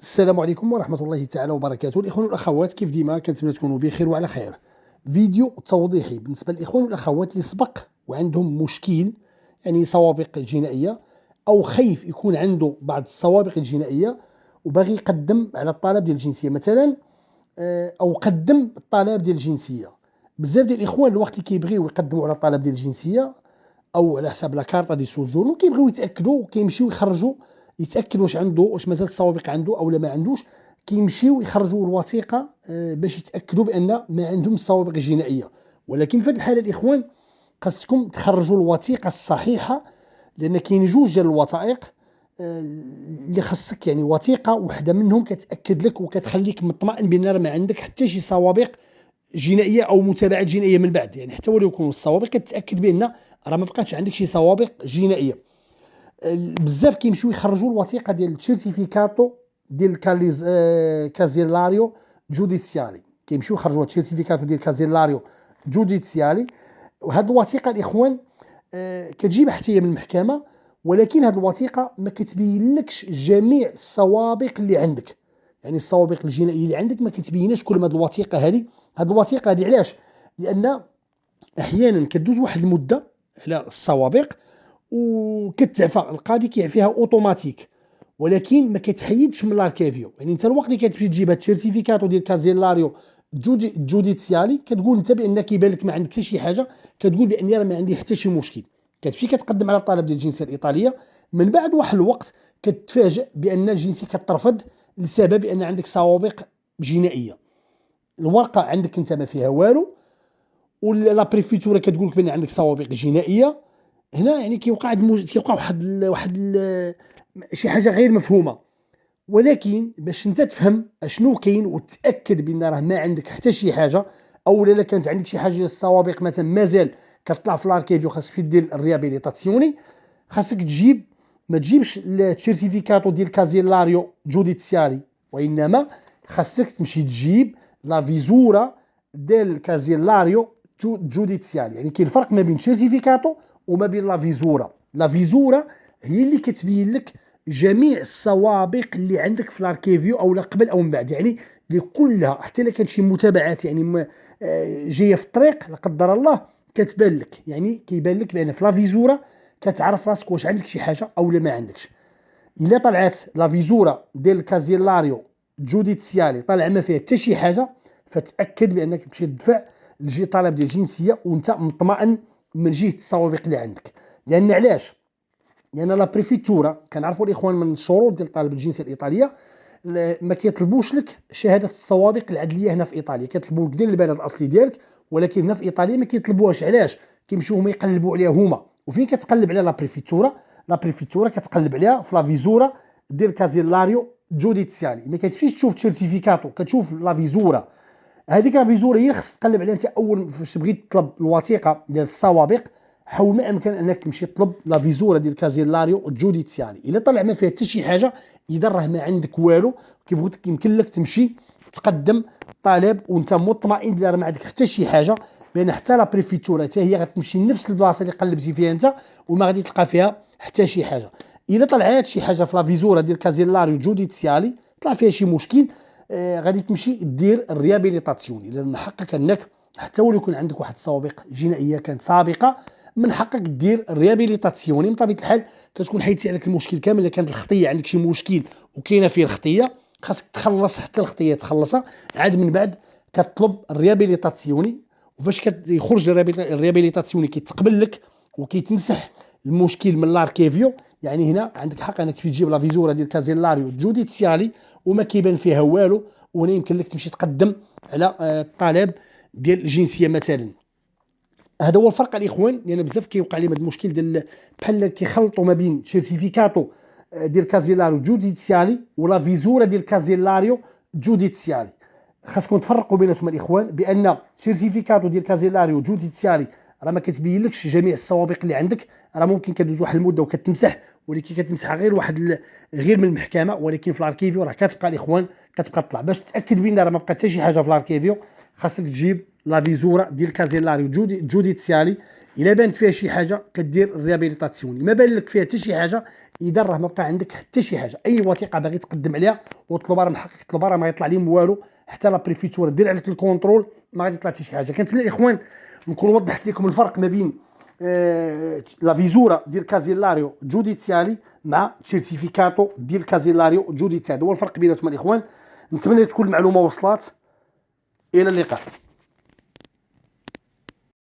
السلام عليكم ورحمة الله تعالى وبركاته. الإخوان والأخوات، كيف ديما كنتمنى تكونوا بخير وعلى خير. فيديو توضيحي بالنسبة للإخوان والأخوات اللي سبق وعندهم مشكل، يعني سوابق جنائية، أو خايف يكون عنده بعض السوابق الجنائية وباغي يقدم على الطلب ديال الجنسية مثلا، أو قدم الطلب ديال الجنسية. بزاف ديال الإخوان الوقت اللي كيبغيو يقدموا على الطلب ديال الجنسية او على حساب لاكارطا دي سوجور، وكيبغيو يتاكدوا وكيمشيو يخرجوا يتاكدوا واش مازال السوابق عنده او لا ما عندوش. كيمشيو يخرجوا الوثيقه باش يتاكدوا بان ما عندهم السوابق الجنائيه. ولكن في هذه الحاله الاخوان خاصكم تخرجوا الوثيقه الصحيحه، لان كاين جوج ديال الوثائق اللي خاصك، يعني وثيقه وحده منهم كتاكد لك وكتخليك مطمئن بان راه ما عندك حتى شي سوابق جنائيه او متابعات جنائيه من بعد، يعني حتى ولو يكونوا السوابق كتاكد بان راه ما بقاتش عندك شي سوابق جنائيه. بزاف كيمشيو يخرجوا الوثيقه ديال السيرتيفيكاتو ديال كازيلاريو جوديسيالي، كيمشيو يخرجوا السيرتيفيكاتو ديال كازيلاريو جوديسيالي. وهاد الوثيقه الاخوان كتجيب حتى هي من المحكمه، ولكن هاد الوثيقه ما كتبينلكش جميع السوابق اللي عندك، يعني السوابق الجنائيه اللي عندك ما كتبيناش كل ما هاد الوثيقه هذه. هاد الوثيقه هذه علاش؟ لان احيانا كدوز واحد المده على السوابق وكتعفى، القاضي كيعفيها اوتوماتيك، ولكن ما كتحيدش من لاركيفيو. يعني انت الوقت اللي كتمشي تجيب هاد السيرتيفيكاتو ديال كازيلاريو جوديسيالي كتقول انت بان كيبان لك ما عندك حتى شي حاجه، كتقول بان راه ما عندي حتى شي مشكل، كتمشي كتقدم على الطلب ديال الجنسيه الايطاليه. من بعد واحد الوقت كتفاجئ بان الجنسيه كترفض لسبب ان عندك سوابق جنائيه. الورقه عندك انت ما فيها والو، ولا لا بريفيتورا كتقول لك بان عندك سوابق جنائيه. هنا يعني كيوقع شي حاجه غير مفهومه. ولكن باش انت تفهم اشنو كاين وتاكد بان راه ما عندك حتى شي حاجه، او لا كانت عندك شي حاجه السوابق مثلا مازال كتطلع في لاركيفيو، خاصك دير الريابيليتاسيوني. خاصك تجيب، ما تجيبش السيرتيفيكاتو ديال كازيلاريو جوديسيالي، وانما خاصك تمشي تجيب لا فيزورا ديال كازيلاريو جوديسيالي. يعني كاين فرق ما بين سيرتيفيكاتو وما بين لا فيزورا. لا فيزورا هي اللي كتبين لك جميع السوابق اللي عندك في لاركيفيو، او لا قبل او من بعد، يعني اللي كلها حتى الا كانت شي متابعات يعني جايه في الطريق لا قدر الله كتبان لك. يعني كيبان لك بان في لا فيزورا كتعرف راسك واش عندك شي حاجه او لا ما عندكش. الا طلعت لا فيزورا ديال كازيلاريو جوديسيالي طالع ما فيها حتى شي حاجه، فتاكد بانك تمشي تدفع لجي طلب ديال الجنسيه وانت مطمئن من جهه السوابق اللي عندك. لان علاش؟ لان لا بريفيتورا كنعرفوا الاخوان من الشروط ديال طالب الجنسيه الايطاليه ما كيطلبوش لك شهاده السوابق العدليه هنا في ايطاليا، كيطلبوا لك دير البلد الاصلي ديالك، ولكن هنا في ايطاليا ما كيطلبوهاش. علاش؟ كيمشيو هما يقلبوا عليها هما. وفين كتقلب عليها لا بريفيتورا؟ لا بريفيتورا كتقلب عليها في لا فيزورا ديال كازيلاريو جوديسيالي. ما كتمشيش تشوف سيرتيفيكاتو، كتشوف لا فيزورا. هذيك لا فيزورا هي اللي خصك تقلب عليها انت اول فاش بغيت تطلب الوثيقه ديال السوابق. حاول ما امكن انك تمشي تطلب لا فيزورا ديال كازيلاريو جوديسيالي. الا طلع ما فيها حتى شي حاجه، اذا راه ما عندك والو، كيف قلت لك يمكن لك تمشي تقدم طلب وانت مطمئن بلا راه ما عندك حتى شي حاجه، لان حتى لا بريفيتورا حتى هي غتمشي لنفس البلاصه اللي قلبتي فيها انت وما غادي تلقى فيها حتى شي حاجه. الا طلعت شي حاجه في لا فيزورا ديال كازيلاريو جوديسيالي طلع فيها شي مشكل، غادي تمشي دير الريابيليتاسيون، لان حقك انك حتى ولو يكون عندك واحد السوابق جنائيه كانت سابقه، من حقك دير الريابيليتاسيون. من طبيعه الحال كتكون حيدتي عليك المشكل كامل. الا كانت الخطيه عندك شي مشكل وكاينه فيه الخطيه، خاصك تخلص حتى الخطيه تخلصها، عاد من بعد كتطلب الريابيليتاسيوني. وفاش كيخرج الريابيليتاسيوني كيتقبل لك وكيتمسح المشكل من لاركيفيو، يعني هنا عندك حق انك تجيب لا فيزورا ديال كازيلاريو جوديسيالي وما كيبان فيها والو، وهنا يمكن لك تمشي تقدم على الطلب ديال الجنسيه مثلا. هذا هو الفرق الاخوان. لان بزاف كيوقع لهم هذا المشكل ديال بحال كيخلطوا ما بين سيرتيفيكاتو ديال كازيلاريو جوديسيالي ولا فيزورا ديال كازيلاريو جوديسيالي. خاصكم تفرقوا بيناتهم الاخوان، بان سيرتيفيكاتو ديال كازيلاريو جوديسيالي راه ما كتبين لكش جميع السوابق اللي عندك، راه ممكن كدوز واحد المده وكتمسح، ولكن كتمسحها غير من المحكمه، ولكن في الاركيفيو راه كتبقى الاخوان كتبقى تطلع. باش تاكد بان راه ما بقى حتى شي حاجه في الاركيفيو خاصك تجيب لا فيزورا ديال كازيلاريو جوديتسيالي. الا بانت فيها شي حاجه كدير الريابيليتاسيوني، ما بان لك فيها حتى شي حاجه اذا راه ما بقى عندك حتى شي حاجه. اي وثيقه باغي تقدم عليها وطلب راه محقق طلب راه ما يطلع لهم والو، حتى لا بريفيتور دير عليك الكونترول ما غادي يطلع حتى شي حاجه. كنتمنى الاخوان نكون وضحت لكم الفرق ما بين لا فيزورا ديال كازيلاريو جوديتسيالي مع سيرتيفيكاتو ديال كازيلاريو جوديتسيالي. هو الفرق بيناتهم الاخوان. نتمنى تكون المعلومه وصلات. الى اللقاء.